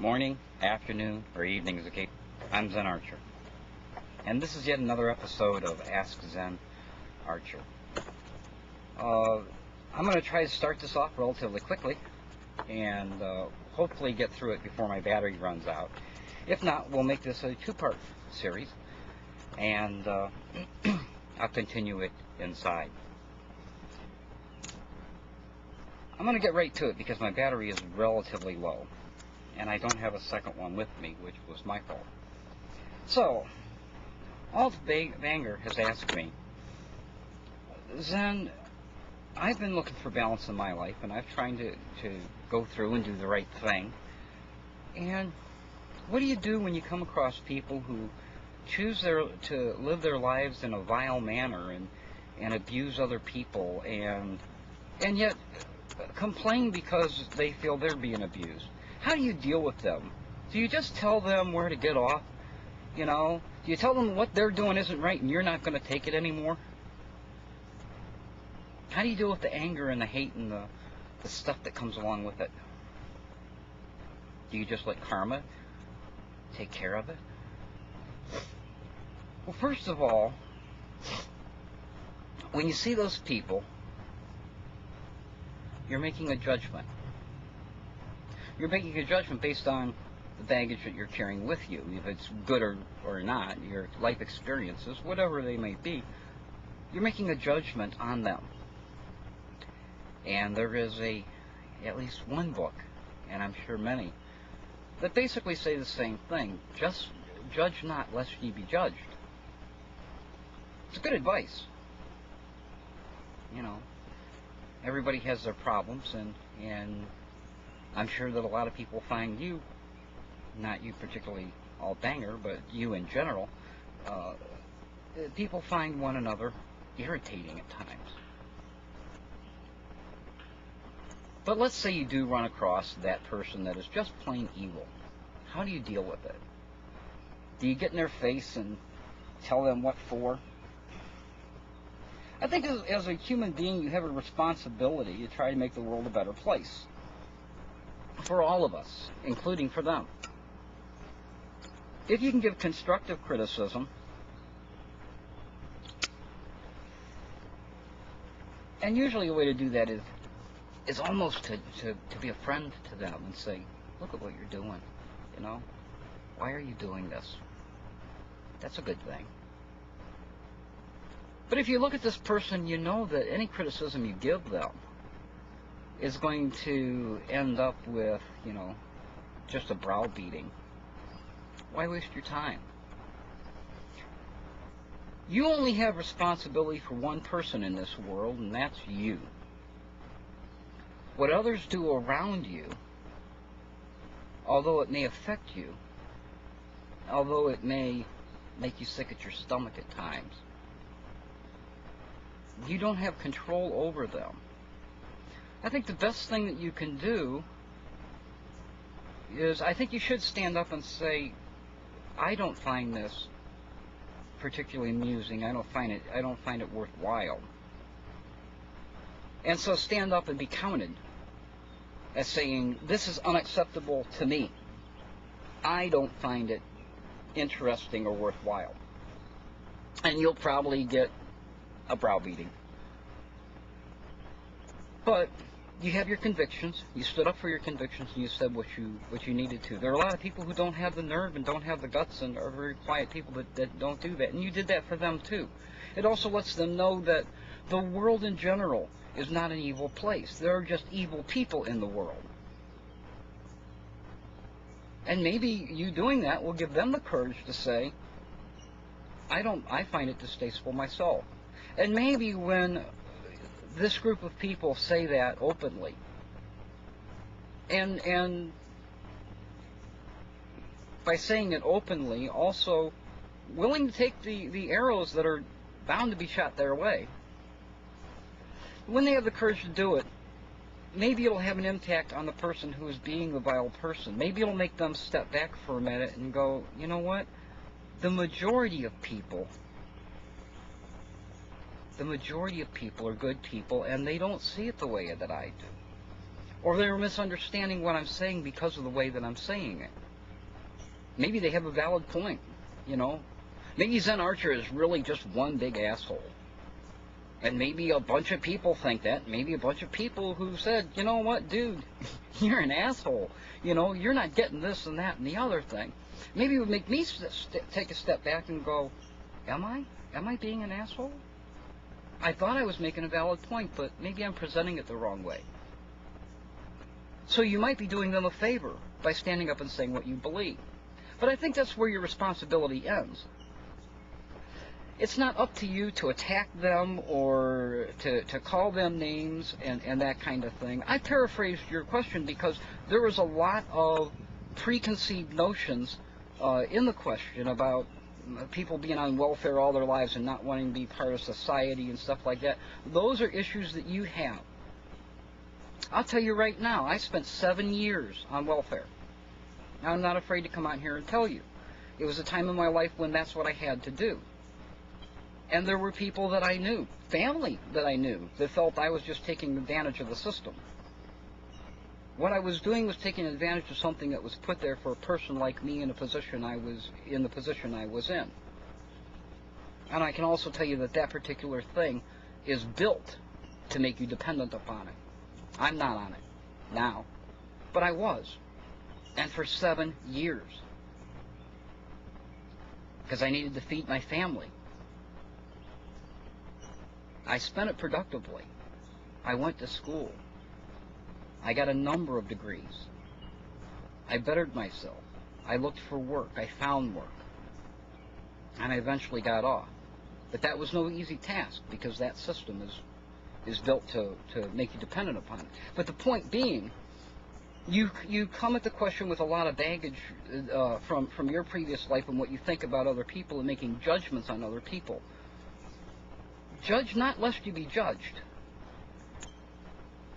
morning, afternoon, or evening as a case. I'm Zen Archer, and this is yet another episode of Ask Zen Archer. I'm going to try to start this off relatively quickly, and hopefully get through it before my battery runs out. If not, we'll make this a two-part series, and I'll continue it inside. I'm going to get right to it because my battery is relatively low, and I don't have a second one with me, which was my fault. So, Alt Banger has asked me, Zen, I've been looking for balance in my life, and I've tried to go through and do the right thing. And what do you do when you come across people who choose to live their lives in a vile manner and abuse other people and yet complain because they feel they're being abused? How do you deal with them? Do you just tell them where to get off? You know? Do you tell them what they're doing isn't right and you're not going to take it anymore? How do you deal with the anger and the hate and the stuff that comes along with it? Do you just let karma take care of it? Well, first of all, when you see those people, you're making a judgment. You're making a judgment based on the baggage that you're carrying with you, if it's good or not, your life experiences, whatever they may be. You're making a judgment on them. And there is at least one book, and I'm sure many, that basically say the same thing. Just judge not, lest ye be judged. It's good advice. You know, everybody has their problems, and I'm sure that a lot of people find you, not you particularly Alt Banger, but you in general, people find one another irritating at times. But let's say you do run across that person that is just plain evil. How do you deal with it? Do you get in their face and tell them what for? I think as a human being, you have a responsibility to try to make the world a better place. For all of us, including for them. If you can give constructive criticism, and usually a way to do that is almost to be a friend to them and say, look at what you're doing, you know? Why are you doing this? That's a good thing. But if you look at this person, you know that any criticism you give them is going to end up with, you know, just a browbeating. Why waste your time? You only have responsibility for one person in this world, and that's you. What others do around you, although it may affect you, although it may make you sick at your stomach at times, you don't have control over them. I think the best thing that you can do is, I think you should stand up and say, I don't find this particularly amusing. I don't find it worthwhile. And so stand up and be counted as saying, this is unacceptable to me. I don't find it interesting or worthwhile. And you'll probably get a browbeating. But you have your convictions. You stood up for your convictions, and you said what you needed to. There are a lot of people who don't have the nerve and don't have the guts and are very quiet people that don't do that. And you did that for them too. It also lets them know that the world in general is not an evil place. There are just evil people in the world. And maybe you doing that will give them the courage to say, I find it distasteful myself. And maybe when this group of people say that openly, and by saying it openly, also willing to take the arrows that are bound to be shot their way, when they have the courage to do it, maybe it'll have an impact on the person who is being the vile person. Maybe it'll make them step back for a minute and go, you know what? The majority of people are good people, and they don't see it the way that I do. Or they're misunderstanding what I'm saying because of the way that I'm saying it. Maybe they have a valid point, you know. Maybe Zen Archer is really just one big asshole. And maybe a bunch of people think that. Maybe a bunch of people who said, you know what, dude, you're an asshole. You know, you're not getting this and that and the other thing. Maybe it would make me take a step back and go, am I? Am I being an asshole? I thought I was making a valid point, but maybe I'm presenting it the wrong way. So you might be doing them a favor by standing up and saying what you believe. But I think that's where your responsibility ends. It's not up to you to attack them or to call them names and that kind of thing. I paraphrased your question because there was a lot of preconceived notions in the question about people being on welfare all their lives and not wanting to be part of society and stuff like that. Those are issues that you have. I'll tell you right now, I spent 7 years on welfare. Now, I'm not afraid to come out here and tell you. It was a time in my life when that's what I had to do. And there were people that I knew, family that I knew, that felt I was just taking advantage of the system. What I was doing was taking advantage of something that was put there for a person like me in the position I was in. And I can also tell you that that particular thing is built to make you dependent upon it. I'm not on it now, but I was. And for 7 years. Because I needed to feed my family. I spent it productively. I went to school. I got a number of degrees. I bettered myself. I looked for work. I found work. And I eventually got off. But that was no easy task because that system is built to make you dependent upon it. But the point being, you come at the question with a lot of baggage from your previous life and what you think about other people and making judgments on other people. Judge not lest you be judged.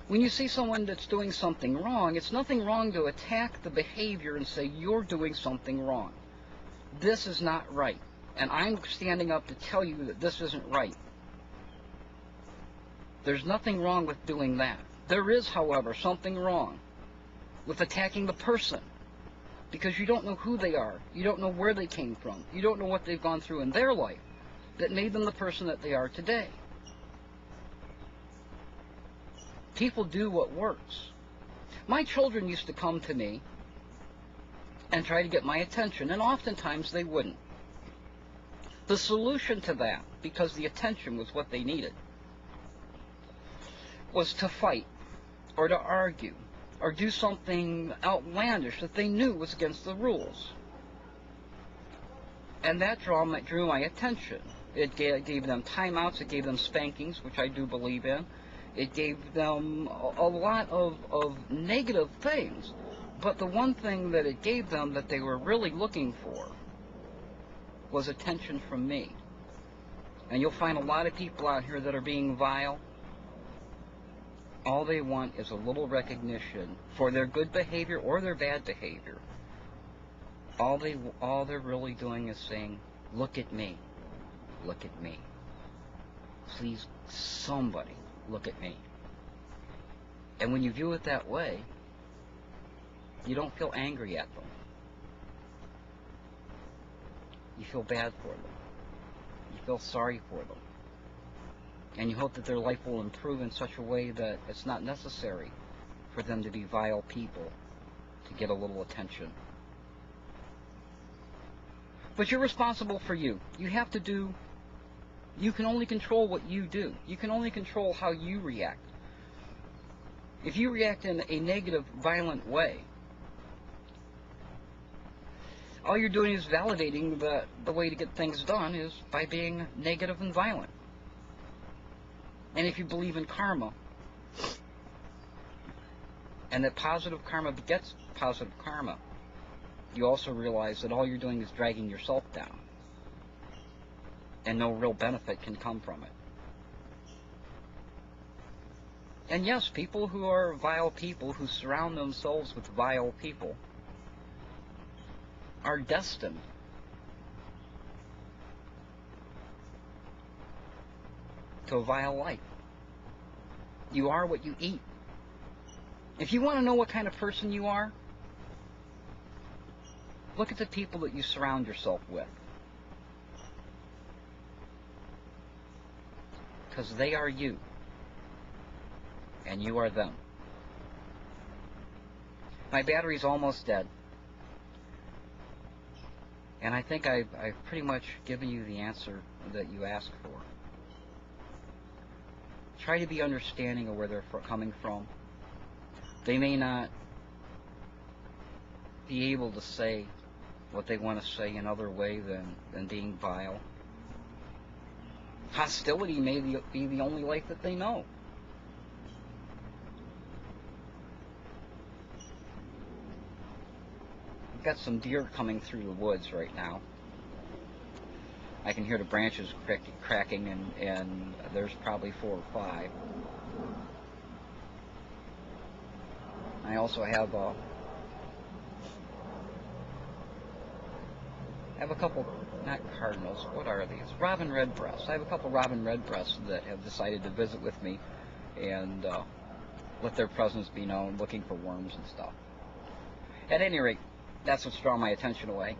When you see someone that's doing something wrong, it's nothing wrong to attack the behavior and say, you're doing something wrong. This is not right. And I'm standing up to tell you that this isn't right. There's nothing wrong with doing that. There is, however, something wrong with attacking the person because you don't know who they are. You don't know where they came from. You don't know what they've gone through in their life that made them the person that they are today. People do what works. My children used to come to me and try to get my attention, and oftentimes they wouldn't. The solution to that, because the attention was what they needed, was to fight or to argue or do something outlandish that they knew was against the rules. And that drew my attention. It gave them timeouts, it gave them spankings, which I do believe in. It gave them a lot of negative things. But the one thing that it gave them that they were really looking for was attention from me. And you'll find a lot of people out here that are being vile. All they want is a little recognition for their good behavior or their bad behavior. All they're really doing is saying, look at me. Look at me. Please, somebody, look at me. And when you view it that way, you don't feel angry at them. You feel bad for them. You feel sorry for them. And you hope that their life will improve in such a way that it's not necessary for them to be vile people to get a little attention. But you're responsible for you. You have to do, you can only control what you do. You can only control how you react. If you react in a negative, violent way, all you're doing is validating the way to get things done is by being negative and violent. And if you believe in karma, and that positive karma begets positive karma, you also realize that all you're doing is dragging yourself down. And no real benefit can come from it. And yes, people who are vile people, who surround themselves with vile people, are destined to a vile life. You are what you eat. If you want to know what kind of person you are, look at the people that you surround yourself with. Because they are you. And you are them. My battery's almost dead. And I think I've pretty much given you the answer that you asked for. Try to be understanding of where they're coming from. They may not be able to say what they want to say another way than being vile. Hostility may be the only life that they know. I've got some deer coming through the woods right now. I can hear the branches cracking, and there's probably 4 or 5. I also have a couple, not cardinals, what are these? Robin redbreasts. I have a couple robin redbreasts that have decided to visit with me and let their presence be known, looking for worms and stuff. At any rate, that's what's drawing my attention away.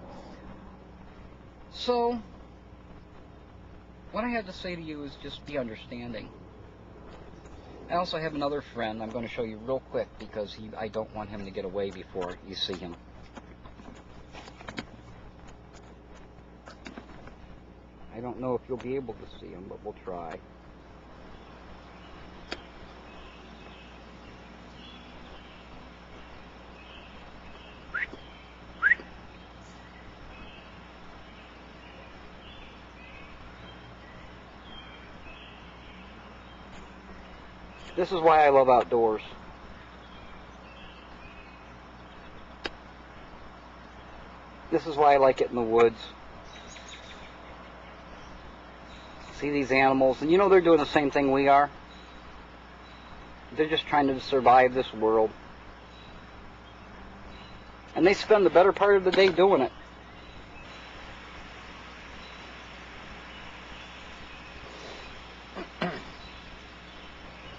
So, what I have to say to you is just be understanding. I also have another friend I'm going to show you real quick because I don't want him to get away before you see him. I don't know if you'll be able to see him, but we'll try. This is why I love outdoors. This is why I like it in the woods. See these animals, and you know they're doing the same thing we are. They're just trying to survive this world. And they spend the better part of the day doing it.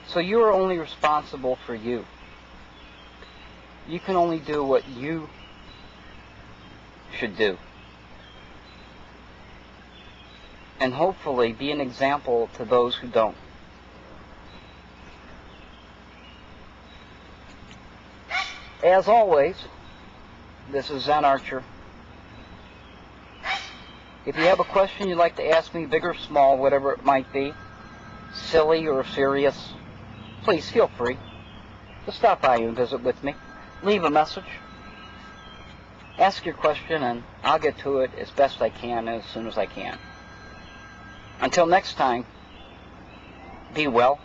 So you are only responsible for you. You can only do what you should do. And hopefully be an example to those who don't. As always, this is Zen Archer. If you have a question you'd like to ask me, big or small, whatever it might be, silly or serious, please feel free to stop by and visit with me. Leave a message. Ask your question and I'll get to it as best I can as soon as I can. Until next time, be well.